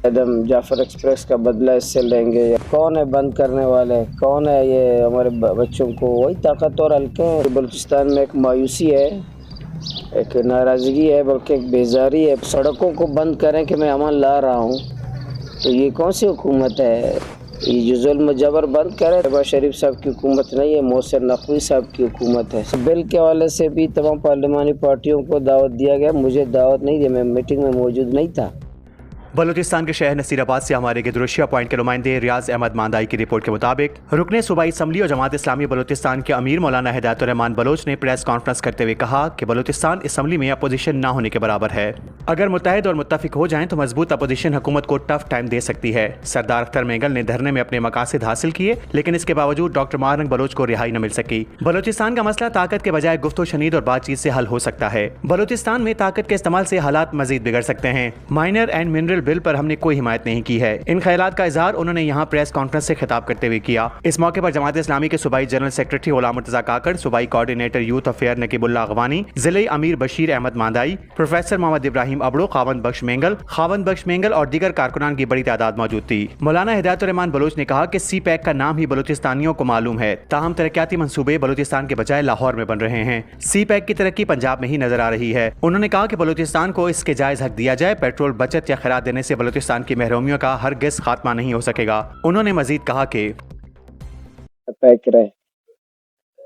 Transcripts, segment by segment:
ہم جعفر ایکسپریس کا بدلہ اس سے لیں گے، یا کون ہے بند کرنے والے، کون ہے یہ ہمارے بچوں کو؟ وہی طاقتور حلقے ہیں۔ بلوچستان میں ایک مایوسی ہے، ایک ناراضگی ہے، بلکہ ایک بیزاری ہے۔ سڑکوں کو بند کریں کہ میں امن لا رہا ہوں، تو یہ کون سی حکومت ہے؟ یہ جو ظلم و جبر بند کرے، شہباز شریف صاحب کی حکومت نہیں ہے، محسن نقوی صاحب کی حکومت ہے۔ بل کے حوالے سے بھی تمام پارلیمانی پارٹیوں کو دعوت دیا گیا، مجھے دعوت نہیں دی، میں میٹنگ میں موجود نہیں تھا۔ بلوچستان کے شہر نصیر آباد سے ہمارے گدروشیا پوائنٹ کے نمائندے ریاض احمد ماندائی کی رپورٹ کے مطابق رکن صوبائی اسمبلی اور جماعت اسلامی بلوچستان کے امیر مولانا ہدایت الرحمان بلوچ نے پریس کانفرنس کرتے ہوئے کہا کہ بلوچستان اسمبلی میں اپوزیشن نہ ہونے کے برابر ہے۔ اگر متحد اور متفق ہو جائیں تو مضبوط اپوزیشن حکومت کو ٹف ٹائم دے سکتی ہے۔ سردار اختر مینگل نے دھرنے میں اپنے مقاصد حاصل کیے، لیکن اس کے باوجود ڈاکٹر مہارنگ بلوچ کو رہائی نہ مل سکی۔ بلوچستان کا مسئلہ طاقت کے بجائے گفت و شنید اور بات چیت سے حل ہو سکتا ہے۔ بلوچستان میں طاقت کے استعمال سے حالات مزید بگڑ سکتے ہیں۔ مائنر اینڈ منرل بل پر ہم نے کوئی حمایت نہیں کی ہے۔ ان خیالات کا اظہار انہوں نے یہاں پریس کانفرنس سے خطاب کرتے ہوئے کیا۔ اس موقع پر جماعت اسلامی کے صوبائی جنرل سیکریٹری غلام مرتضی کاکڑ، صوبائی کوارڈینیٹر یوتھ افیئر نقیب اللہ اغوانی، ضلعی امیر بشیر احمد ماندائی، پروفیسر محمد ابراہیم ابڑو، خاوند بخش مینگل اور دیگر کارکنان کی بڑی تعداد موجود تھی۔ مولانا ہدایت الرحمان بلوچ نے کہا کہ سی پیک کا نام ہی بلوچستانیوں کو معلوم ہے، تاہم ترقیاتی منصوبے بلوچستان کے بجائے لاہور میں بن رہے ہیں۔ سی پیک کی ترقی پنجاب میں ہی نظر آ رہی ہے۔ انہوں نے کہا کہ بلوچستان کو اس کے جائز حق دیا جائے، پیٹرول بچت یا خراج دینے سے بلوچستان کی محرومیوں کا ہرگز خاتمہ نہیں ہو سکے گا۔ انہوں نے مزید کہا کہ پیک رہے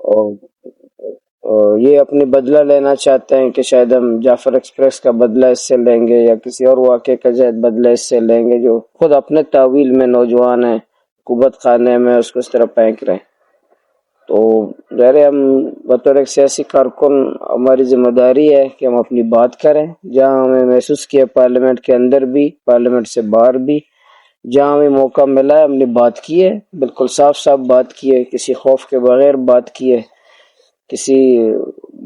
اور یہ اپنی بدلہ لینا چاہتے ہیں کہ شاید ہم جعفر ایکسپریس کا بدلہ اس سے لیں گے، یا کسی اور واقعے کا جائد بدلہ اس سے لیں گے، جو خود اپنے تعویل میں نوجوان ہیں، قوت خانے میں اس کو اس طرح پھینک رہے ہیں۔ تو ظاہر ہم بطور ایک سیاسی کارکن ہماری ذمہ داری ہے کہ ہم اپنی بات کریں، جہاں ہمیں محسوس کیا پارلیمنٹ کے اندر بھی، پارلیمنٹ سے باہر بھی، جہاں ہمیں موقع ملا ہے ہم نے بات کی ہے، بالکل صاف صاف بات کی ہے، کسی خوف کے بغیر بات کی ہے، کسی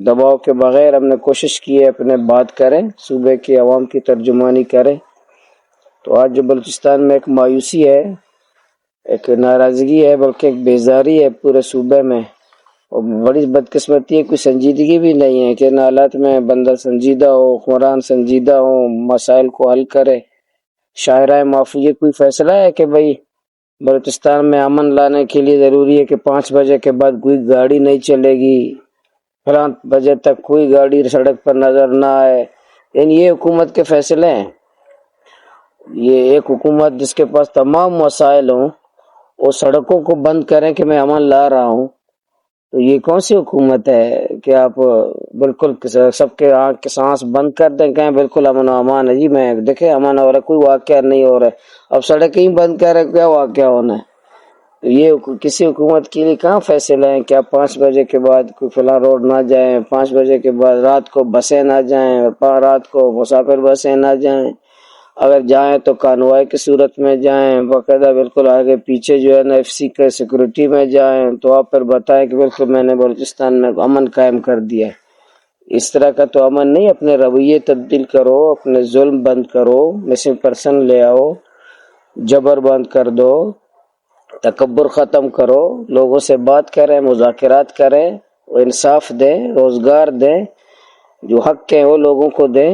دباؤ کے بغیر ہم نے کوشش کی ہے اپنے بات کریں، صوبے کی عوام کی ترجمانی کریں۔ تو آج جو بلوچستان میں ایک مایوسی ہے، ایک ناراضگی ہے، بلکہ ایک بیزاری ہے پورے صوبے میں، اور بڑی بدقسمتی ہے، کوئی سنجیدگی بھی نہیں ہے کہ ان حالات میں بندہ سنجیدہ ہو، حکمران سنجیدہ ہو، مسائل کو حل کرے۔ شاہراہ معافی یہ کوئی فیصلہ ہے کہ بھئی بلوچستان میں امن لانے کے لیے ضروری ہے کہ 5 بجے کے بعد کوئی گاڑی نہیں چلے گی، فلاں بجے تک کوئی گاڑی سڑک پر نظر نہ آئے؟ یعنی یہ حکومت کے فیصلے ہیں؟ یہ ایک حکومت جس کے پاس تمام وسائل ہوں، وہ سڑکوں کو بند کریں کہ میں امن لا رہا ہوں، تو یہ کون سی حکومت ہے کہ آپ بالکل سب کے آنکھ کے سانس بند کر دیں، کہیں بالکل امن و امان ہے؟ جی میں دیکھیں امن ہو رہا ہے، کوئی واقعہ نہیں ہو رہا ہے، اب سڑکیں ہی بند کر رہے، کیا واقعہ ہونا ہے؟ یہ کسی حکومت کے لیے کہاں فیصلہ ہے کہ آپ 5 بجے کے بعد کوئی فلاں روڈ نہ جائیں، 5 بجے کے بعد رات کو بسیں نہ جائیں، رات کو مسافر بسیں نہ جائیں، اگر جائیں تو کانوائی کی صورت میں جائیں، باقاعدہ بالکل آگے پیچھے جو ہے نا ایف سی کے سیکورٹی میں جائیں، تو آپ پھر بتائیں کہ بالکل میں نے بلوچستان میں امن قائم کر دیا ہے۔ اس طرح کا تو امن نہیں، اپنے رویے تبدیل کرو، اپنے ظلم بند کرو، مسنگ پرسن لے آؤ، جبر بند کر دو، تکبر ختم کرو، لوگوں سے بات کریں، مذاکرات کریں، انصاف دیں، روزگار دیں، جو حق ہیں وہ لوگوں کو دیں،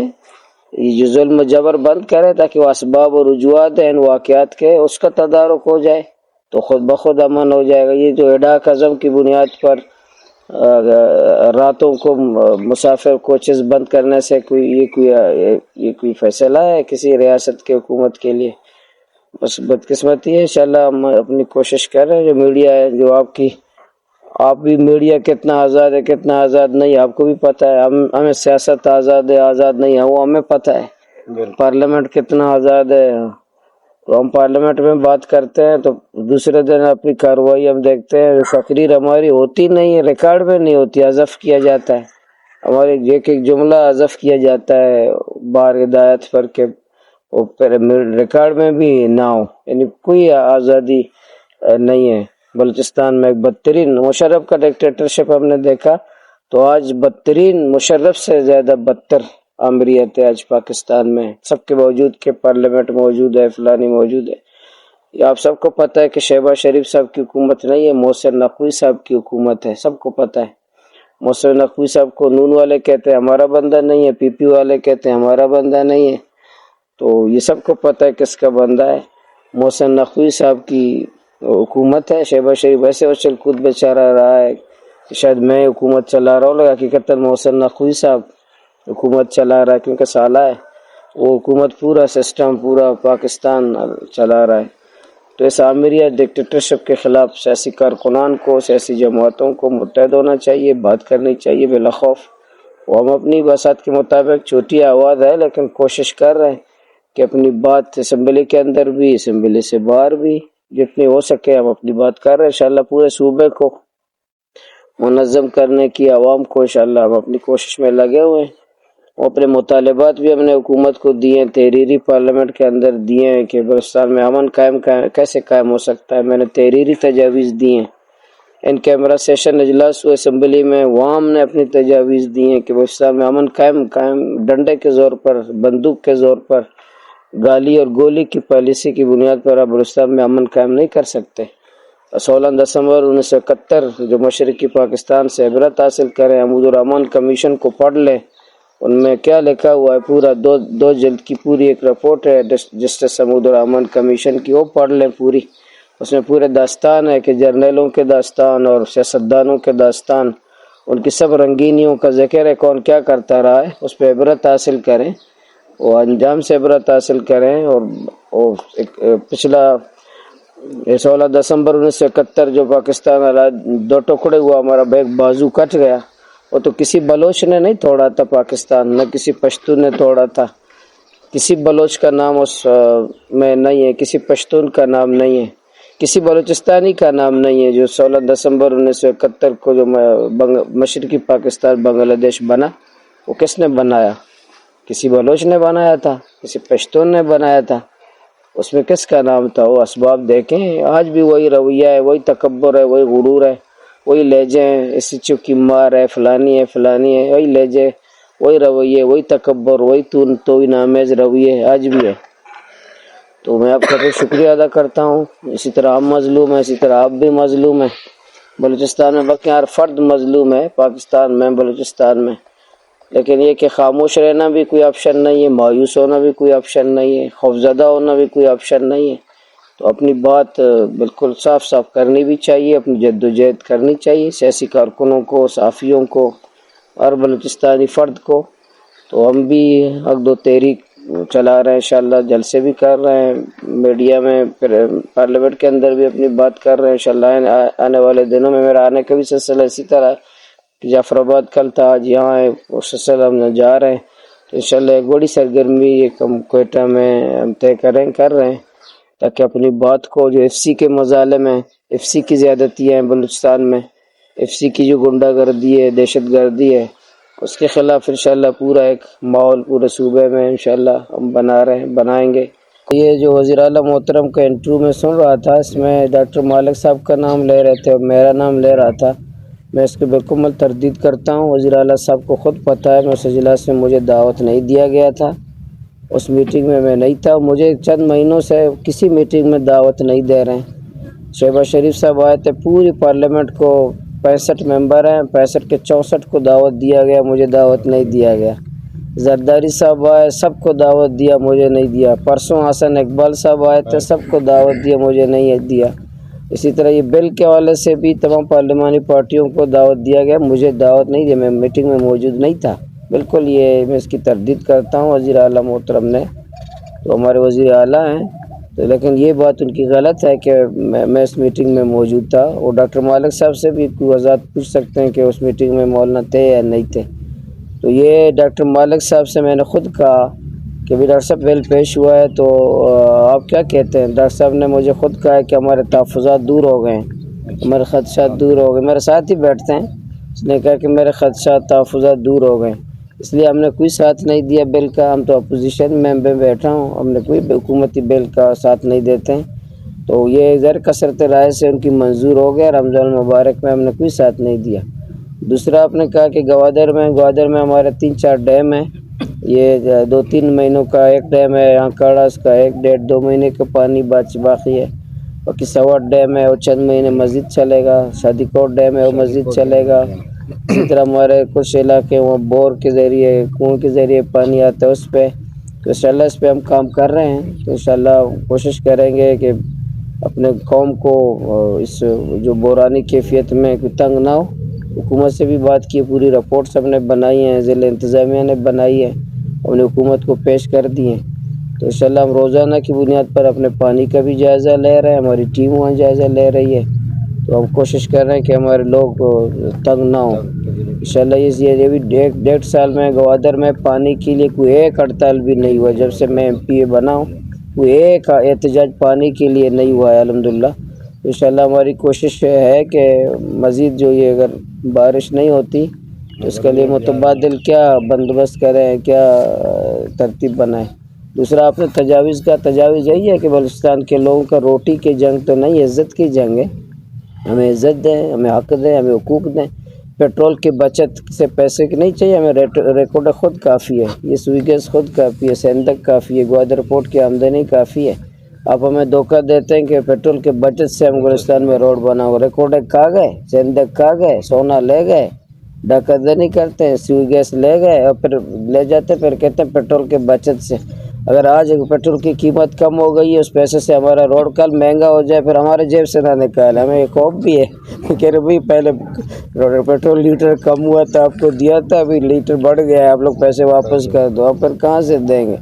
یہ جو ظلم و جبر بند کریں تاکہ وہ اسباب و رجوعات ہیں ان واقعات کے، اس کا تدارک ہو جائے تو خود بخود امن ہو جائے گا۔ یہ جو اڈاک ازم کی بنیاد پر راتوں کو مسافر کوچز بند کرنے سے یہ کوئی فیصلہ ہے کسی ریاست کے حکومت کے لیے؟ بس بدقسمتی ہے۔ انشاءاللہ ہم اپنی کوشش کر رہے ہیں، جو میڈیا ہے، جو آپ بھی میڈیا کتنا آزاد ہے کتنا آزاد نہیں آپ کو بھی پتہ ہے، ہمیں سیاست آزاد ہے آزاد نہیں ہے وہ ہمیں پتہ ہے، پارلیمنٹ کتنا آزاد ہے، تو ہم پارلیمنٹ میں بات کرتے ہیں تو دوسرے دن اپنی کارروائی ہم دیکھتے ہیں، تقریر ہماری ہوتی نہیں ہے، ریکارڈ میں نہیں ہوتی، حذف کیا جاتا ہے، ہمارے ایک ایک جملہ حذف کیا جاتا ہے بار ہدایت پر کہ ریکارڈ میں بھی نہ ہو، یعنی کوئی آزادی نہیں ہے۔ بلوچستان میں ایک بدترین مشرف کا ڈکٹیٹرشپ ہم نے دیکھا، تو آج بدترین مشرف سے زیادہ بدتر آمریت ہے آج پاکستان میں، سب کے باوجود کہ پارلیمنٹ موجود ہے، فلانی موجود ہے۔ یہ آپ سب کو پتہ ہے کہ شہباز شریف صاحب کی حکومت نہیں ہے، محسن نقوی صاحب کی حکومت ہے، سب کو پتہ ہے۔ محسن نقوی صاحب کو نون والے کہتے ہیں ہمارا بندہ نہیں ہے، پی پی والے کہتے ہیں ہمارا بندہ نہیں ہے، تو یہ سب کو پتہ ہے کس کا بندہ ہے. محسن نقوی صاحب کی حکومت ہے. شہباز شریف ویسے اچھل کود بیچارہ رہا ہے کہ شاید میں حکومت چلا رہا ہوں، لیکن حقیقتاً محسن نقوی صاحب حکومت چلا رہا ہے کیونکہ سالہ ہے. وہ حکومت پورا سسٹم پورا پاکستان چلا رہا ہے. تو اس آمریہ ڈکٹیٹرشپ کے خلاف سیاسی کارکنان کو، سیاسی جماعتوں کو متحد ہونا چاہیے، بات کرنی چاہیے بلا خوف. وہ ہم اپنی بساط کے مطابق چھوٹی آواز ہے لیکن کوشش کر رہے ہیں کہ اپنی بات اسمبلی کے اندر بھی، اسمبلی سے باہر بھی جتنی ہو سکے ہم اپنی بات کر رہے ہیں. انشاءاللہ پورے صوبے کو منظم کرنے کی، عوام کو انشاءاللہ ہم اپنی کوشش میں لگے ہوئے ہیں. اپنے مطالبات بھی ہم نے حکومت کو دیے ہیں، تحریری پارلیمنٹ کے اندر دیے ہیں کہ بلوچستان میں امن کیسے قائم ہو سکتا ہے. میں نے تحریری تجاویز دی ہیں. ان کیمرہ سیشن اجلاس ہوئے اسمبلی میں، وہاں ہم نے اپنی تجاویز دی ہیں کہ بلوچستان میں امن قائم ڈنڈے کے زور پر، بندوق کے زور پر، گالی اور گولی کی پالیسی کی بنیاد پر آپ بلوچستان میں امن قائم نہیں کر سکتے. 16 دسمبر 1971 جو مشرقی پاکستان سے عبرت حاصل کریں، حمود الرحمن کمیشن کو پڑھ لیں. ان میں کیا لکھا ہوا ہے، پورا دو جلد کی پوری ایک رپورٹ ہے جسٹس حمود الرحمن کمیشن کی، وہ پڑھ لیں پوری. اس میں پورے داستان ہے کہ جرنیلوں کے داستان اور سیاستدانوں کے داستان، ان کی سب رنگینیوں کا ذکر ہے، کون کیا کرتا رہا ہے. اس پہ عبرت حاصل کریں، وہ انجام سے عبرت حاصل کریں. اور پچھلا 16 دسمبر 1971 جو پاکستان دو ٹکڑے ہوا، ہمارا ایک بازو کٹ گیا، وہ تو کسی بلوچ نے نہیں توڑا تھا پاکستان، نہ کسی پشتون نے توڑا تھا. کسی بلوچ کا نام اس میں نہیں ہے، کسی پشتون کا نام نہیں ہے، کسی بلوچستانی کا نام نہیں ہے. جو 16 دسمبر 1971 کو جو مشرقی پاکستان بنگلہ دیش بنا، وہ کس نے بنایا؟ کسی بلوچ نے بنایا تھا، کسی پشتون نے بنایا تھا. اس میں کس کا نام تھا؟ وہ اسباب دیکھیں. آج بھی وہی رویہ ہے، وہی تکبر ہے، وہی غرور ہے، وہی لہجے ہیں، اسی چوکی مار ہے، فلانی ہے، وہی لہجے، وہی رویے، وہی تکبر، وہی توہین آمیز رویے آج بھی ہے. تو میں آپ کا تو شکریہ ادا کرتا ہوں. اسی طرح ہم مظلوم ہیں، اسی طرح آپ بھی مظلوم ہیں بلوچستان میں. باقی ہر فرد مظلوم ہے پاکستان میں، بلوچستان میں. لیکن یہ کہ خاموش رہنا بھی کوئی آپشن نہیں ہے، مایوس ہونا بھی کوئی آپشن نہیں ہے، خوفزدہ ہونا بھی کوئی آپشن نہیں ہے. تو اپنی بات بالکل صاف کرنی بھی چاہیے، اپنی جد و جہد کرنی چاہیے، سیاسی کارکنوں کو، صحافیوں کو، اور بلوچستانی فرد کو. تو ہم بھی حق دو تحریک چلا رہے ہیں، انشاءاللہ جلسے بھی کر رہے ہیں میڈیا میں، پھر پارلیمنٹ کے اندر بھی اپنی بات کر رہے ہیں. انشاءاللہ آنے والے دنوں میں میرا آنے کا بھی سلسلہ اسی طرح جعفر آباد کل تھا، آج یہاں ہے، اس سلسلہ ہم جا رہے ہیں. تو انشاءاللہ ایک بڑی سرگرمی ایک ہم کوئٹہ میں ہم طے کر رہے ہیں تاکہ اپنی بات کو، جو ایف سی کے مظالم ہیں، ایف سی کی زیادتیاں ہیں بلوچستان میں، ایف سی کی جو گنڈا گردی ہے، دہشت گردی ہے، اس کے خلاف انشاءاللہ پورا ایک ماحول پورے صوبے میں انشاءاللہ ہم بنائیں گے. یہ جو وزیر اعلیٰ محترم کا انٹرویو میں سن رہا تھا، اس میں ڈاکٹر مالک صاحب کا نام لے رہے تھے اور میرا نام لے رہا تھا. میں اس کو بالکل تردید کرتا ہوں. وزیر اعلیٰ صاحب کو خود پتہ ہے، میں اس اجلاس میں مجھے دعوت نہیں دیا گیا تھا، اس میٹنگ میں نہیں تھا. مجھے چند مہینوں سے کسی میٹنگ میں دعوت نہیں دے رہے ہیں. شہباز شریف صاحب آئے تھے، پوری پارلیمنٹ کو 65 ممبر ہیں، 65 کے 64 کو دعوت دیا گیا، مجھے دعوت نہیں دیا گیا. زرداری صاحب آئے، سب کو دعوت دیا، مجھے نہیں دیا. پرسوں حسن اقبال صاحب آئے تھے، سب کو دعوت دیا، مجھے نہیں دیا. اسی طرح یہ بل کے حوالے سے بھی تمام پارلیمانی پارٹیوں کو دعوت دیا گیا، مجھے دعوت نہیں دیا، میں میٹنگ میں موجود نہیں تھا. بالکل یہ میں اس کی تردید کرتا ہوں وزیر اعلیٰ محترم نے. تو ہمارے وزیر اعلیٰ ہیں، تو لیکن یہ بات ان کی غلط ہے کہ میں اس میٹنگ میں موجود تھا. اور ڈاکٹر مالک صاحب سے بھی کوئی وضاحت پوچھ سکتے ہیں کہ اس میٹنگ میں مولانا تھے یا نہیں تھے. تو یہ ڈاکٹر مالک صاحب سے میں نے خود کہا کہ بھی ڈاکٹر صاحب بل پیش ہوا ہے تو آپ کیا کہتے ہیں؟ ڈاکٹر صاحب نے مجھے خود کہا ہے کہ ہمارے تحفظات دور ہو گئے ہیں، ہمارے خدشات دور ہو گئے. میرے ساتھ ہی بیٹھتے ہیں، اس نے کہا کہ میرے خدشات تحفظات دور ہو گئے، اس لیے ہم نے کوئی ساتھ نہیں دیا بل کا. ہم تو اپوزیشن میں بیٹھا ہوں، ہم نے کوئی حکومتی بل کا ساتھ نہیں دیتے ہیں. تو یہ زیر کثرت رائے سے ان کی منظور ہو گیا. رمضان المبارک میں ہم نے کوئی ساتھ نہیں دیا. دوسرا آپ نے کہا کہ گوادر میں ہمارے 3-4 ڈیم ہیں، یہ 2-3 مہینوں کا ایک ڈیم ہے، یہاں کاڑاس کا 1-1.5-2 مہینے کا پانی باقی ہے. باقی سوات ڈیم ہے، وہ چند مہینے مزید چلے گا. شادی کوٹ ڈیم ہے، وہ مزید چلے گا. اسی طرح ہمارے کچھ علاقے وہاں بور کے ذریعے، کنویں کے ذریعے پانی آتا ہے، اس پہ تو انشاءاللہ اس پہ ہم کام کر رہے ہیں. تو انشاءاللہ کوشش کریں گے کہ اپنے قوم کو اس جو بحرانی کیفیت میں کوئی تنگ نہ ہو. حکومت سے بھی بات کی، پوری رپورٹس ہم نے بنائی ہیں، ضلع انتظامیہ نے بنائی ہے، ہم نے حکومت کو پیش کر دی ہیں. تو انشاءاللہ ہم روزانہ کی بنیاد پر اپنے پانی کا بھی جائزہ لے رہے ہیں، ہماری ٹیم وہاں جائزہ لے رہی ہے. تو ہم کوشش کر رہے ہیں کہ ہمارے لوگ تنگ نہ ہوں. انشاءاللہ یہ بھی 1.5 سال میں گوادر میں پانی کے لیے کوئی ایک ہڑتال بھی نہیں ہوا. جب سے میں MP بنا ہوں کوئی ایک احتجاج پانی کے لیے نہیں ہوا ہے الحمدللہ. انشاءاللہ ہماری کوشش ہے کہ مزید جو یہ اگر بارش نہیں ہوتی تو اس کے لیے متبادل کیا بندوبست کریں، کیا ترتیب بنائیں. دوسرا آپ نے تجاویز یہی ہے کہ بلوچستان کے لوگوں کا روٹی کی جنگ تو نہیں، عزت کی جنگ ہے. ہمیں عزت دیں، ہمیں حق دیں، ہمیں حقوق دیں. پیٹرول کی بچت سے پیسے کی نہیں چاہیے، ہمیں ریکارڈ خود کافی ہے، یہ سوئی گیس خود کافی ہے، سیندک کافی ہے، گوادر پورٹ کی آمدنی کافی ہے. آپ ہمیں دھوکہ دیتے ہیں کہ پیٹرول کے بچت سے ہم گلستان میں روڈ بناؤ. ریکارڈ کھا گئے، سیندک کھا گئے، سونا لے گئے، ڈاکہ نہیں کرتے ہیں، سوئی گیس لے گئے اور پھر لے جاتے، پھر کہتے ہیں پیٹرول کے بچت سے. اگر آج پیٹرول کی قیمت کم ہو گئی ہے، اس پیسے سے ہمارا روڈ کل مہنگا ہو جائے، پھر ہمارے جیب سے نہ نکال. ہمیں ایک خوف بھی ہے کہ بھائی پہلے پیٹرول لیٹر کم ہوا تھا، آپ کو دیا تھا، ابھی لیٹر بڑھ گیا ہے، آپ لوگ پیسے واپس کر دو. آپ پھر کہاں سے دیں گے؟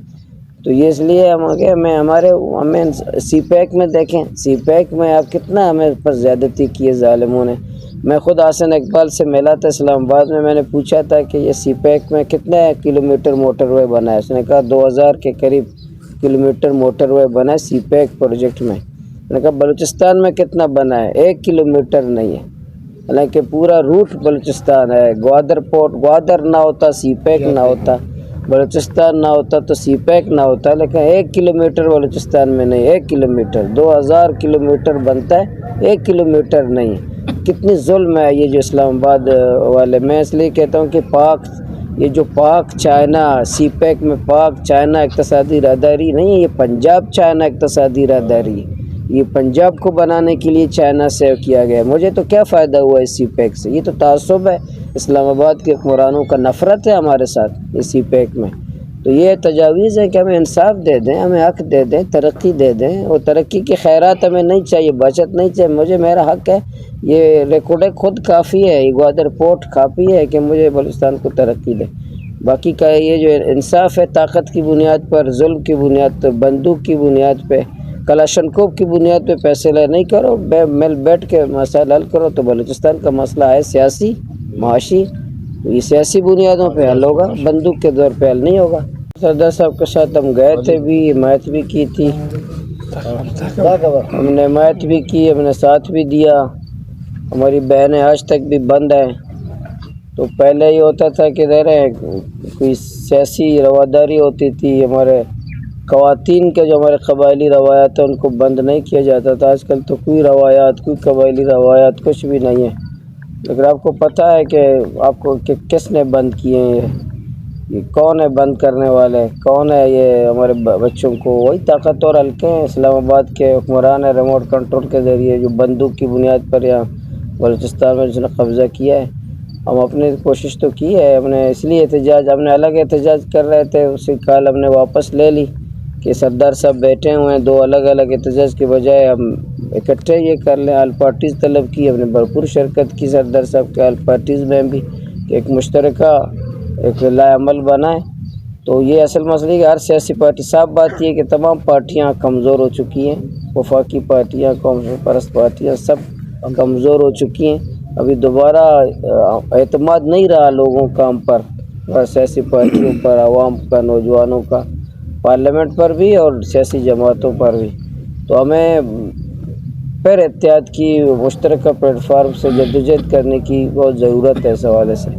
تو یہ اس لیے ہمیں سی پیک میں دیکھیں، سی پیک میں آپ کتنا ہمیں پر زیادتی کی ہے ظالموں نے. میں خود حسن اقبال سے ملا تھا اسلام آباد میں نے پوچھا تھا کہ یہ سی پیک میں کتنے کلومیٹر موٹر وے بنا ہے. اس نے کہا 2000 کے قریب کلومیٹر موٹر وے بنا ہے سی پیک پروجیکٹ میں. میں نے کہا بلوچستان میں کتنا بنا ہے؟ 1 کلومیٹر نہیں ہے، حالانکہ پورا روٹ بلوچستان ہے. گوادر نہ ہوتا، سی پیک نہ ہوتا، بلوچستان نہ ہوتا تو سی پیک نہ ہوتا، لیکن 1 کلومیٹر بلوچستان میں نہیں. 1 کلومیٹر 2000 کلومیٹر بنتا ہے، 1 کلومیٹر نہیں. کتنی ظلم ہے یہ جو اسلام آباد والے. میں اس لیے کہتا ہوں کہ یہ جو پاک چائنا سی پیک میں پاک چائنا اقتصادی راہداری نہیں ہے، یہ پنجاب چائنا اقتصادی راہداری ہے. یہ پنجاب کو بنانے کے لیے چائنا سے کیا گیا. مجھے تو کیا فائدہ ہوا اس سی پیک سے؟ یہ تو تعصب ہے، اسلام آباد کے حکمرانوں کا نفرت ہے ہمارے ساتھ اس سی پیک میں. تو یہ تجاویز ہے کہ ہمیں انصاف دے دیں، ہمیں حق دے دیں، ترقی دے دیں. اور ترقی کی خیرات ہمیں نہیں چاہیے، بچت نہیں چاہیے. میرا حق ہے، یہ ریکارڈ خود کافی ہے، یہ گوادر پورٹ کافی ہے کہ مجھے بلوچستان کو ترقی دے. باقی کا یہ جو انصاف ہے طاقت کی بنیاد پر، ظلم کی بنیاد پر، بندوق کی بنیاد پہ، کلاشنکوف کی بنیاد پہ پیسے لے نہیں کرو. مل بیٹھ کے مسائل حل کرو. تو بلوچستان کا مسئلہ ہے سیاسی، معاشی، یہ سیاسی بنیادوں پہ حل ہوگا، بندوق کے دور پہ حل نہیں ہوگا. سردار صاحب کے ساتھ ہم گئے تھے بھی، حمایت بھی کی تھی، ہم نے حمایت بھی کی، ہم نے ساتھ بھی دیا. ہماری بہنیں آج تک بھی بند ہیں. تو پہلے یہ ہوتا تھا کہ کوئی سیاسی رواداری ہوتی تھی، ہمارے خواتین کے جو ہمارے قبائلی روایات ہیں ان کو بند نہیں کیا جاتا تھا. آج کل تو کوئی روایات، کوئی قبائلی روایات کچھ بھی نہیں ہے. لیکن آپ کو پتہ ہے کہ کس نے بند کیے ہیں؟ یہ کون ہے بند کرنے والے؟ کون ہے یہ ہمارے بچوں کو؟ وہی طاقتور حلقے ہیں، اسلام آباد کے حکمران ہیں ریموٹ کنٹرول کے ذریعے، جو بندوق کی بنیاد پر یہاں بلوچستان میں جس نے قبضہ کیا ہے. ہم اپنی کوشش تو کی ہے، ہم نے اس لیے ہم نے الگ احتجاج کر رہے تھے، اسی کال ہم نے واپس لے لی کہ سردار صاحب بیٹھے ہوئے ہیں. 2 الگ الگ احتجاج کے بجائے ہم اکٹھے یہ کر لیں. آل پارٹیز طلب کی، ہم نے بھرپور شرکت کی سردار صاحب کے آل پارٹیز میں بھی کہ ایک مشترکہ ایک لائے عمل بنائیں. تو یہ اصل مسئلہ ہے کہ ہر سیاسی پارٹی، صاف بات یہ ہے کہ تمام پارٹیاں کمزور ہو چکی ہیں، وفاقی پارٹیاں، قوم پرست پارٹیاں سب کمزور ہو چکی ہیں. ابھی دوبارہ اعتماد نہیں رہا لوگوں کا ہم پر، سیاسی پارٹیوں پر، عوام کا، نوجوانوں کا، پارلیمنٹ پر بھی اور سیاسی جماعتوں پر بھی. تو ہمیں پھر اتحاد کی مشترکہ پلیٹ فارم سے جدوجہد کرنے کی بہت ضرورت ہے اس حوالے سے.